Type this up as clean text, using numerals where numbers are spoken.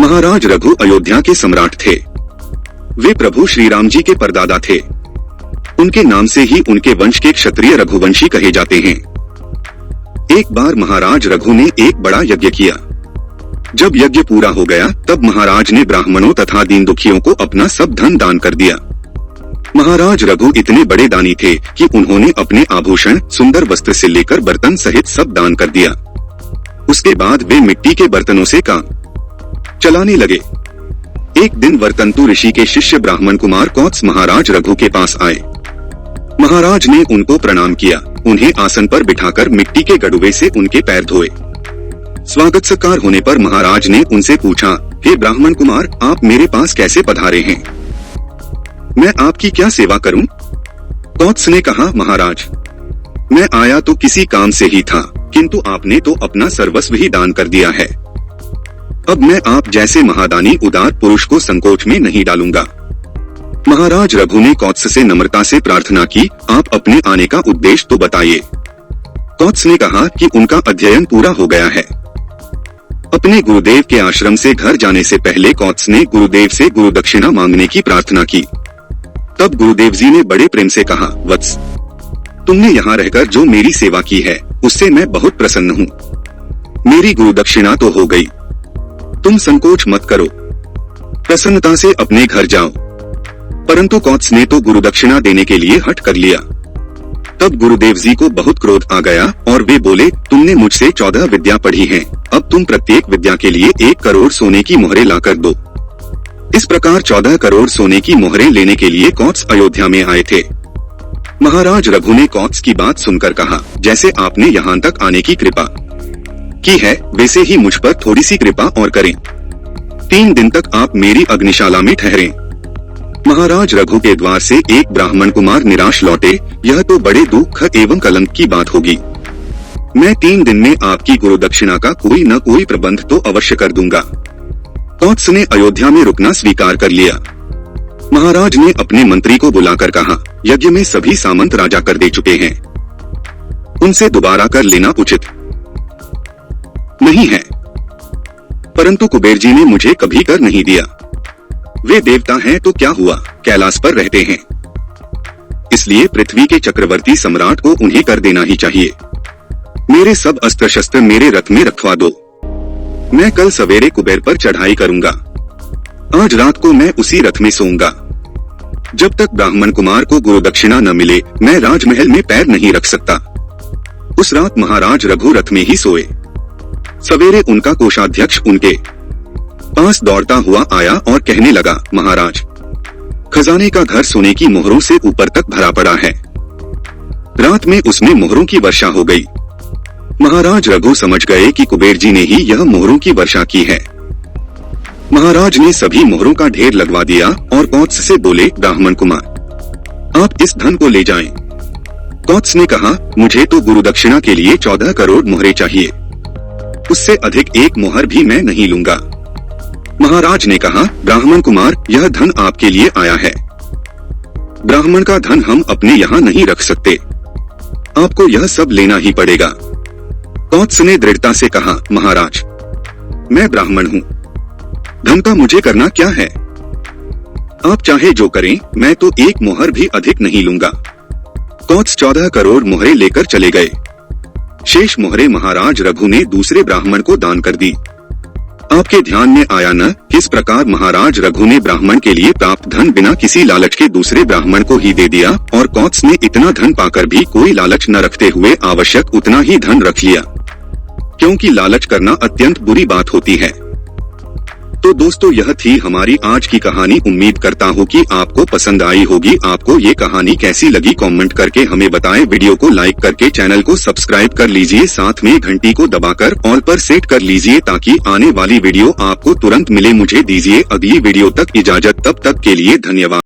महाराज रघु अयोध्या के सम्राट थे। वे प्रभु श्री राम जी के परदादा थे। उनके नाम से ही उनके वंश के क्षत्रिय रघुवंशी कहे जाते हैं। एक बार महाराज रघु ने एक बड़ा यज्ञ किया। जब यज्ञ पूरा हो गया तब महाराज ने ब्राह्मणों तथा दीन दुखियों को अपना सब धन दान कर दिया। महाराज रघु इतने बड़े दानी थे कि उन्होंने अपने आभूषण, सुंदर वस्त्र से लेकर बर्तन सहित सब दान कर दिया। उसके बाद वे मिट्टी के बर्तनों से काम चलाने लगे। एक दिन वर्तंतु ऋषि के शिष्य ब्राह्मण कुमार कौत्स महाराज रघु के पास आए। महाराज ने उनको प्रणाम किया। उन्हें आसन पर बिठाकर मिट्टी के गड़ुए से उनके पैर धोए। स्वागत सत्कार होने पर महाराज ने उनसे पूछा, हे ब्राह्मण कुमार, आप मेरे पास कैसे पधारे हैं? मैं आपकी क्या सेवा करूं? कौत्स ने कहा, महाराज, मैं आया तो किसी काम से ही था, किंतु आपने तो अपना सर्वस्व ही दान कर दिया है। अब मैं आप जैसे महादानी उदार पुरुष को संकोच में नहीं डालूंगा। महाराज रघु ने कौत्स से नम्रता से प्रार्थना की, आप अपने आने का उद्देश्य तो बताइए। कौत्स ने कहा कि उनका अध्ययन पूरा हो गया है। अपने गुरुदेव के आश्रम से घर जाने से पहले कौत्स ने गुरुदेव से गुरु दक्षिणा मांगने की प्रार्थना की। तब गुरुदेव जी ने बड़े प्रेम से कहा, वत्स, तुमने यहाँ रहकर जो मेरी सेवा की है उससे मैं बहुत प्रसन्न हूँ। मेरी गुरु दक्षिणा तो हो गई, तुम संकोच मत करो, प्रसन्नता से अपने घर जाओ। परंतु कौत्स ने तो गुरु दक्षिणा देने के लिए हठ कर लिया। तब गुरुदेव जी को बहुत क्रोध आ गया और वे बोले, तुमने मुझसे 14 विद्या पढ़ी हैं, अब तुम प्रत्येक विद्या के लिए 1 करोड़ सोने की मोहरें लाकर दो। इस प्रकार 14 करोड़ सोने की मोहरें लेने के लिए कौत्स अयोध्या में आए थे। महाराज रघु ने कौत्स की बात सुनकर कहा, जैसे आपने यहाँ तक आने की कृपा की है वैसे ही मुझ पर थोड़ी सी कृपा और करें। 3 दिन तक आप मेरी अग्निशाला में ठहरें। महाराज रघु के द्वार से एक ब्राह्मण कुमार निराश लौटे। यह तो बड़े दुख एवं कलंक की बात होगी। मैं 3 दिन में आपकी गुरु दक्षिणा का कोई न कोई प्रबंध तो अवश्य कर दूंगा। कौत्स ने अयोध्या में रुकना स्वीकार कर लिया। महाराज ने अपने मंत्री को बुलाकर कहा, यज्ञ में सभी सामंत राजा कर दे चुके हैं, उनसे दोबारा कर लेना उचित नहीं है। परंतु कुबेर जी ने मुझे कभी कर नहीं दिया। वे देवता हैं तो क्या हुआ, कैलाश पर रहते हैं, इसलिए पृथ्वी के चक्रवर्ती सम्राट को उन्हें कर देना ही चाहिए। मेरे सब अस्त्र शस्त्र मेरे रथ में रखवा दो। मैं कल सवेरे कुबेर पर चढ़ाई करूंगा। आज रात को मैं उसी रथ में सोऊंगा। जब तक ब्राह्मण कुमार को गुरु दक्षिणा न मिले मैं राजमहल में पैर नहीं रख सकता। उस रात महाराज रघु रथ में ही सोए। सवेरे उनका कोषाध्यक्ष उनके पास दौड़ता हुआ आया और कहने लगा, महाराज, खजाने का घर सोने की मोहरों से ऊपर तक भरा पड़ा है। रात में उसमें मोहरों की वर्षा हो गई। महाराज रघु समझ गए कि कुबेर जी ने ही यह मोहरों की वर्षा की है। महाराज ने सभी मोहरों का ढेर लगवा दिया और कौत्स से बोले, ब्राह्मण कुमार, आप इस धन को ले जाएं। कौत्स ने कहा, मुझे तो गुरु दक्षिणा के लिए 14 करोड़ मोहरें चाहिए, उससे अधिक 1 मोहर भी मैं नहीं लूंगा। महाराज ने कहा, ब्राह्मण कुमार, यह धन आपके लिए आया है। ब्राह्मण का धन हम अपने यहाँ नहीं रख सकते, आपको यह सब लेना ही पड़ेगा। कौत्स ने दृढ़ता से कहा, महाराज, मैं ब्राह्मण हूँ, धन का मुझे करना क्या है? आप चाहे जो करें, मैं तो 1 मोहर भी अधिक नहीं लूंगा। कौत्स 14 करोड़ मोहरें लेकर चले गए। शेष मोहरें महाराज रघु ने दूसरे ब्राह्मण को दान कर दी। आपके ध्यान में आया न, किस प्रकार महाराज रघु ने ब्राह्मण के लिए प्राप्त धन बिना किसी लालच के दूसरे ब्राह्मण को ही दे दिया और कौत्स ने इतना धन पाकर भी कोई लालच न रखते हुए आवश्यक उतना ही धन रख लिया, क्योंकि लालच करना अत्यंत बुरी बात होती है। तो दोस्तों, यह थी हमारी आज की कहानी। उम्मीद करता हूँ कि आपको पसंद आई होगी। आपको ये कहानी कैसी लगी कमेंट करके हमें बताएं। वीडियो को लाइक करके चैनल को सब्सक्राइब कर लीजिए, साथ में घंटी को दबाकर ऑल पर सेट कर लीजिए ताकि आने वाली वीडियो आपको तुरंत मिले। मुझे दीजिए अगली वीडियो तक इजाजत, तब तक के लिए धन्यवाद।